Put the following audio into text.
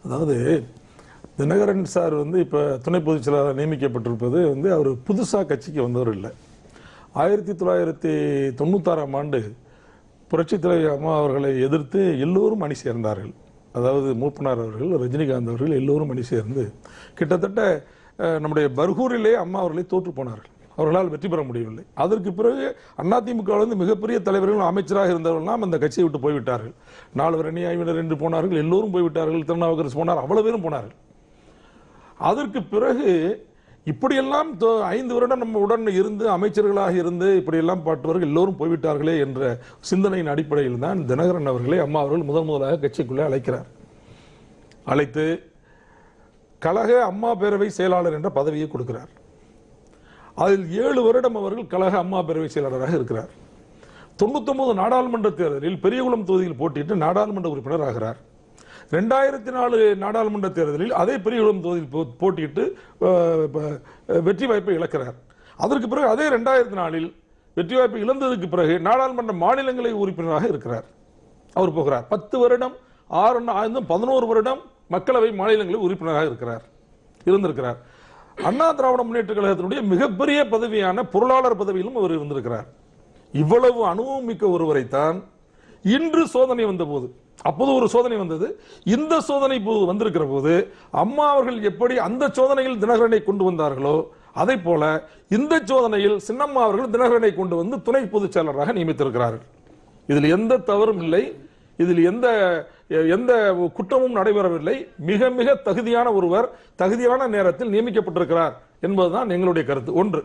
அதாவது தினகரன் சார் இப்ப துணை பொதுச் செயலாளர் நியமிக்கப்பட்டிருப்பது அவர் புதுசா கட்சிக்கு வந்தவர் இல்லை. 1996ஆம் ஆண்டு புரட்சித் தலைவர் அம்மா அவர்களை எதிர்த்து எல்லோரும் அணி சேர்ந்தார்கள். அதாவது மூப்பனார் அவர்கள், ரஜினிகாந்த் அவர்கள் எல்லோரும் அணி சேர்ந்து கிட்டத்தட்ட நம்முடைய பர்கூரிலே அம்மா அவர்களை தோற்று போனார்கள். அவர்களால் வெற்றி பெற முடியவில்லை. அதற்கு பிறகு அதிமுக மிகப்பெரிய தலைவர்கள் அமைச்சராக இருந்தவர்கள்லாம் அந்த கட்சியை விட்டு போய்விட்டார்கள். 4 அணி 5 என்று போனார்கள். எல்லோரும் போய்விட்டார்கள். திருநாவுக்கரசு போனார். அவ்வளவு பேரும் போனார்கள். அதற்கு பிறகு இப்படியெல்லாம் 5 வருடம் நம்ம உடன் இருந்து அமைச்சர்களாக இருந்து இப்படியெல்லாம் பாட்டுவர்கள் எல்லோரும் போய்விட்டார்களே என்ற சிந்தனையின் அடிப்படையில் தான் தினகரன் அவர்களை அம்மா அவர்கள் முதலாக கட்சிக்குள்ளே அழைக்கிறார். அழைத்து கழக அம்மா பேரவை செயலாளர் என்ற பதவியை கொடுக்கிறார். அதில் 7 வருடம் அவர்கள் கழக அம்மா பேரவை செயலாளராக இருக்கிறார். 99 நாடாளுமன்ற தேர்தலில் பெரியகுளம் தொகுதியில் போட்டியிட்டு நாடாளுமன்ற உறுப்பினர் ஆகிறார். 2004 நாடாளுமன்ற தேர்தலில் அதே பெரியகுளம் தொகுதியில் போட்டியிட்டு வெற்றி வாய்ப்பை இழக்கிறார். அதற்கு பிறகு அதே 2004 வெற்றி வாய்ப்பை இழந்ததுக்கு பிறகு நாடாளுமன்ற மாநிலங்களை உறுப்பினராக இருக்கிறார். அவர் போகிறார். 10 வருடம் 11 வருடம் மக்களவை மாநிலங்களில் உறுப்பினராக இருந்திருக்கிறார். அண்ணா திராவிட முன்னேற்ற கழகத்தினுடைய மிகப்பெரிய பதவியான பொருளாளர் பதவியிலும் அவர் இருந்திருக்கிறார். இவ்வளவு அனுபவம் மிக்க ஒருவரைத்தான் இன்று சோதனை வந்தபோது, அப்போது ஒரு சோதனை வந்தது, இந்த சோதனை வந்திருக்கிற போது அம்மா அவர்கள் எப்படி அந்த சோதனையில் தினகரனை கொண்டு வந்தார்களோ அதை போல இந்த சோதனையில் சின்னம்மா அவர்கள் தினகரனை கொண்டு வந்து துணை பொதுச் செயலராக நியமித்திருக்கிறார்கள். இதில் எந்த தவறும் இல்லை. இதில் எந்த குற்றமும் நடைபெறவில்லை. மிக மிக தகுதியான ஒருவர் தகுதியான நேரத்தில் நியமிக்கப்பட்டிருக்கிறார் என்பதுதான் எங்களுடைய கருத்து. ஒன்று.